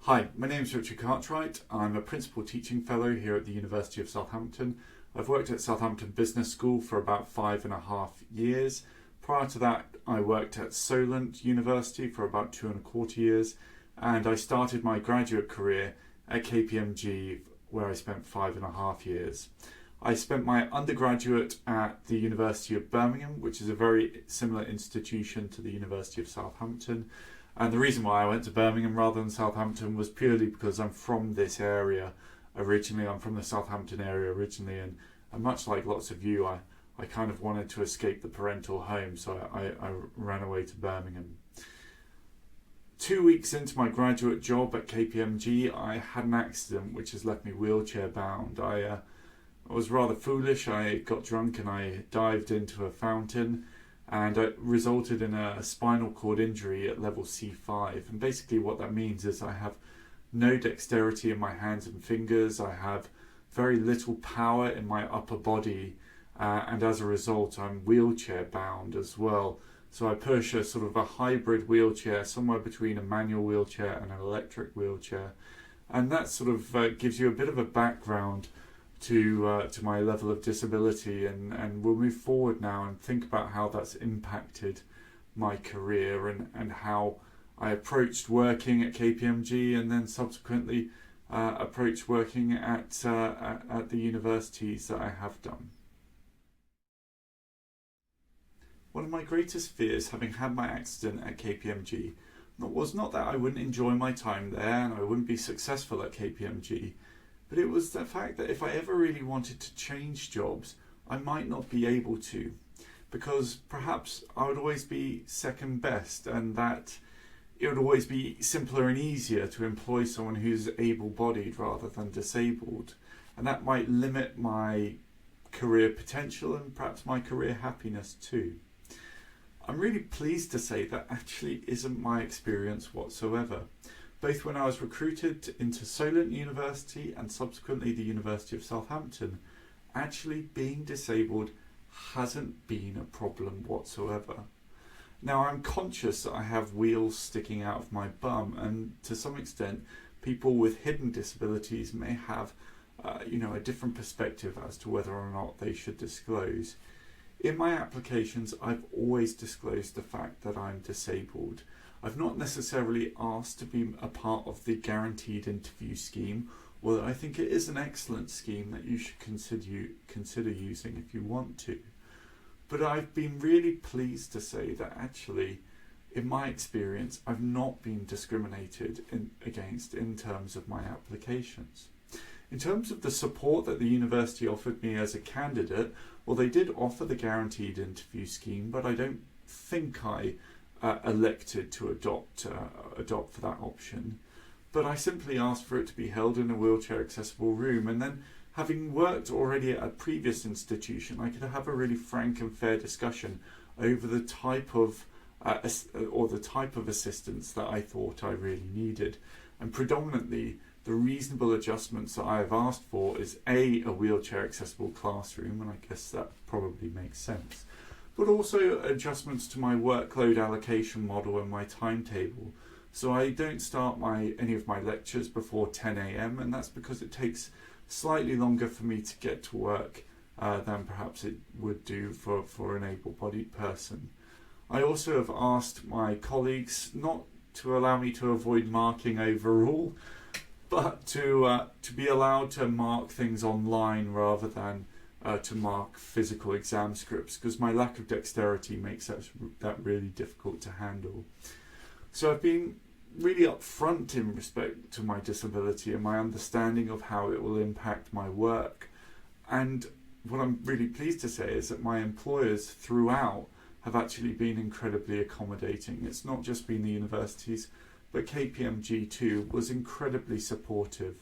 Hi, my name is Richard Cartwright. I'm a Principal Teaching Fellow here at the University of Southampton. I've worked at Southampton Business School for about 5.5 years. Prior to that, I worked at Solent University for about 2.25 years, and I started my graduate career at KPMG, where I spent 5.5 years. I spent my undergraduate at the University of Birmingham, which is a very similar institution to the University of Southampton. And the reason why I went to Birmingham rather than Southampton was purely because I'm from this area originally. I'm from the Southampton area originally, and much like lots of you, I kind of wanted to escape the parental home, so I ran away to Birmingham. 2 weeks into my graduate job at KPMG, I had an accident which has left me wheelchair bound. I was rather foolish. I got drunk and I dived into a fountain, and it resulted in a spinal cord injury at level C5. And basically what that means is I have no dexterity in my hands and fingers, I have very little power in my upper body, and as a result I'm wheelchair bound as well. So I push a sort of a hybrid wheelchair, somewhere between a manual wheelchair and an electric wheelchair. And that sort of gives you a bit of a background to my level of disability, and we'll move forward now and think about how that's impacted my career and how I approached working at KPMG and then subsequently approached working at the universities that I have done. One of my greatest fears, having had my accident at KPMG, was not that I wouldn't enjoy my time there and I wouldn't be successful at KPMG, but it was the fact that if I ever really wanted to change jobs, I might not be able to, because perhaps I would always be second best, and that it would always be simpler and easier to employ someone who's able-bodied rather than disabled, and that might limit my career potential and perhaps my career happiness too. I'm really pleased to say that actually isn't my experience whatsoever. Both when I was recruited into Solent University and subsequently the University of Southampton, actually being disabled hasn't been a problem whatsoever. Now, I'm conscious that I have wheels sticking out of my bum, and to some extent people with hidden disabilities may have a different perspective as to whether or not they should disclose. In my applications, I've always disclosed the fact that I'm disabled. I've not necessarily asked to be a part of the guaranteed interview scheme, although I think it is an excellent scheme that you should consider using if you want to. But I've been really pleased to say that actually, in my experience, I've not been discriminated against in terms of my applications. In terms of the support that the university offered me as a candidate, well, they did offer the guaranteed interview scheme, but I don't think I elected to adopt for that option. But I simply asked for it to be held in a wheelchair accessible room, and then having worked already at a previous institution, I could have a really frank and fair discussion over the type of assistance that I thought I really needed. And predominantly the reasonable adjustments that I have asked for is a wheelchair accessible classroom, and I guess that probably makes sense, but also adjustments to my workload allocation model and my timetable. So I don't start any of my lectures before 10 a.m, and that's because it takes slightly longer for me to get to work than perhaps it would do for an able-bodied person. I also have asked my colleagues not to allow me to avoid marking overall, but to be allowed to mark things online rather than to mark physical exam scripts, because my lack of dexterity makes that really difficult to handle. So I've been really upfront in respect to my disability and my understanding of how it will impact my work. And what I'm really pleased to say is that my employers throughout have actually been incredibly accommodating. It's not just been the universities, but KPMG too was incredibly supportive.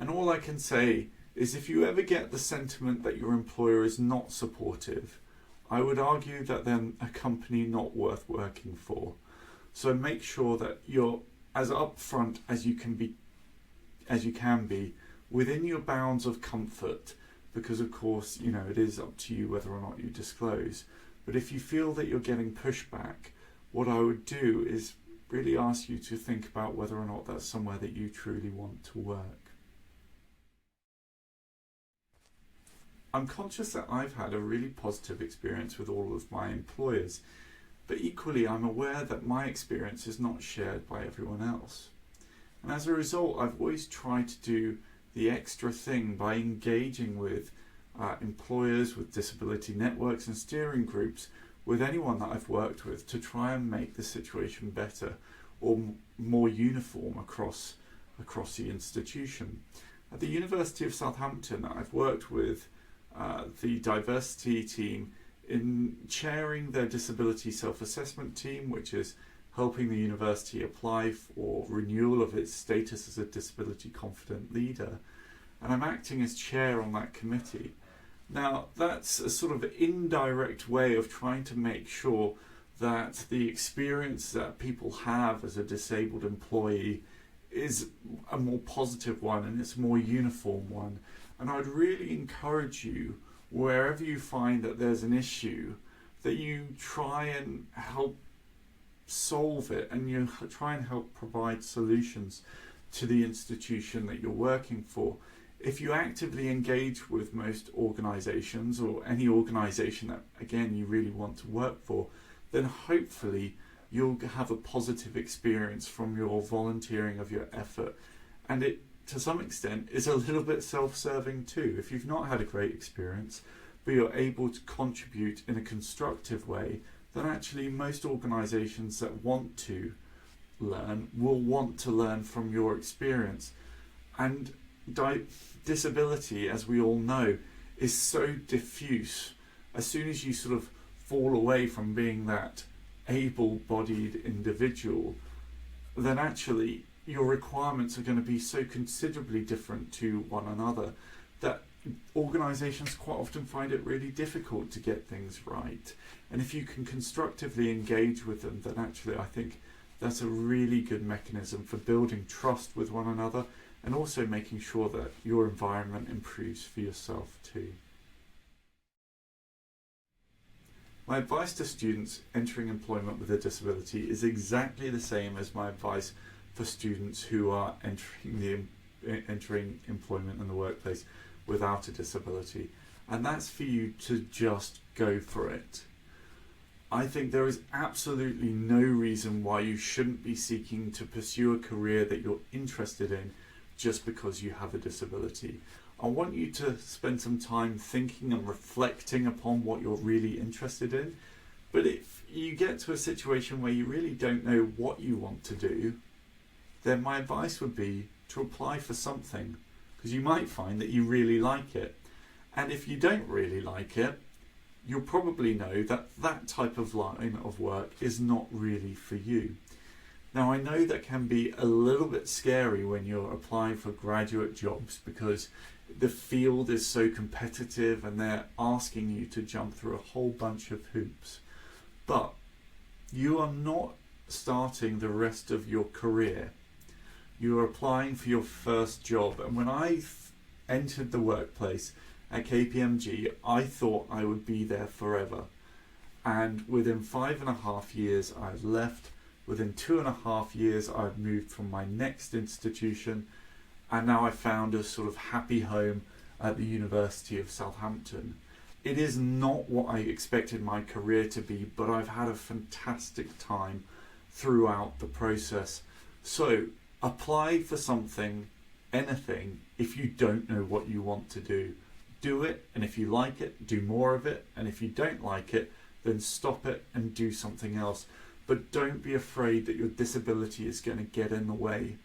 And all I can say is if you ever get the sentiment that your employer is not supportive, I would argue that they're a company not worth working for. So make sure that you're as upfront as you can be within your bounds of comfort, because of course, it is up to you whether or not you disclose. But if you feel that you're getting pushback, what I would do is really ask you to think about whether or not that's somewhere that you truly want to work. I'm conscious that I've had a really positive experience with all of my employers, but equally I'm aware that my experience is not shared by everyone else. And as a result, I've always tried to do the extra thing by engaging with employers, with disability networks and steering groups, with anyone that I've worked with, to try and make the situation better or more uniform across the institution. At the University of Southampton, I've worked with the diversity team in chairing their disability self-assessment team, which is helping the university apply for renewal of its status as a disability confident leader. And I'm acting as chair on that committee. Now, that's a sort of indirect way of trying to make sure that the experience that people have as a disabled employee is a more positive one and it's a more uniform one. And I'd really encourage you, wherever you find that there's an issue, that you try and help solve it and you try and help provide solutions to the institution that you're working for. If you actively engage with most organisations, or any organisation that, again, you really want to work for, then hopefully you'll have a positive experience from your volunteering of your effort. And it, to some extent, is a little bit self-serving too. If you've not had a great experience, but you're able to contribute in a constructive way, then actually most organisations that want to learn will want to learn from your experience. And disability, as we all know, is so diffuse. As soon as you sort of fall away from being that able-bodied individual, then actually your requirements are going to be so considerably different to one another that organisations quite often find it really difficult to get things right. And if you can constructively engage with them, then actually I think that's a really good mechanism for building trust with one another and also making sure that your environment improves for yourself too. My advice to students entering employment with a disability is exactly the same as my advice for students who are entering employment in the workplace without a disability, and that's for you to just go for it. I think there is absolutely no reason why you shouldn't be seeking to pursue a career that you're interested in just because you have a disability. I want you to spend some time thinking and reflecting upon what you're really interested in. But if you get to a situation where you really don't know what you want to do, then my advice would be to apply for something, because you might find that you really like it. And if you don't really like it, you'll probably know that that type of line of work is not really for you. Now, I know that can be a little bit scary when you're applying for graduate jobs, because the field is so competitive and they're asking you to jump through a whole bunch of hoops. But you are not starting the rest of your career. You are applying for your first job. And when I entered the workplace at KPMG, I thought I would be there forever. And within 5.5 years, I'd left. Within 2.5 years, I'd moved from my next institution. And now I found a sort of happy home at the University of Southampton. It is not what I expected my career to be, but I've had a fantastic time throughout the process. So apply for something, anything, if you don't know what you want to do. Do it, and if you like it, do more of it, and if you don't like it, then stop it and do something else. But don't be afraid that your disability is going to get in the way.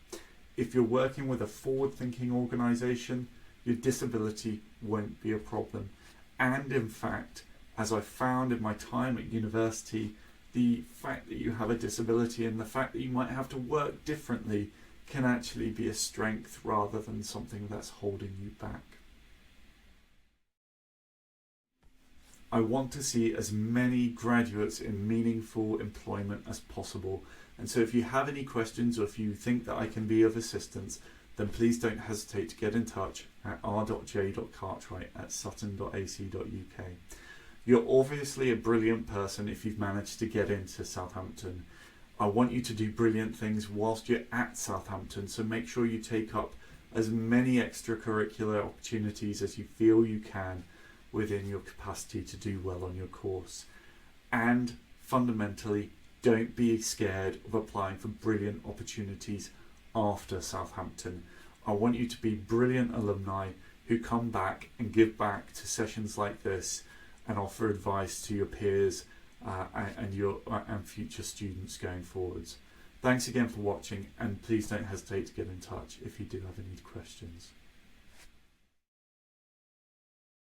If you're working with a forward-thinking organisation, your disability won't be a problem. And in fact, as I found in my time at university, the fact that you have a disability and the fact that you might have to work differently can actually be a strength rather than something that's holding you back. I want to see as many graduates in meaningful employment as possible. And so if you have any questions or if you think that I can be of assistance, then please don't hesitate to get in touch at r.j.cartwright@sutton.ac.uk. You're obviously a brilliant person if you've managed to get into Southampton. I want you to do brilliant things whilst you're at Southampton, so make sure you take up as many extracurricular opportunities as you feel you can within your capacity to do well on your course. And fundamentally, don't be scared of applying for brilliant opportunities after Southampton. I want you to be brilliant alumni who come back and give back to sessions like this and offer advice to your peers and future students going forwards. Thanks again for watching, and please don't hesitate to get in touch if you do have any questions.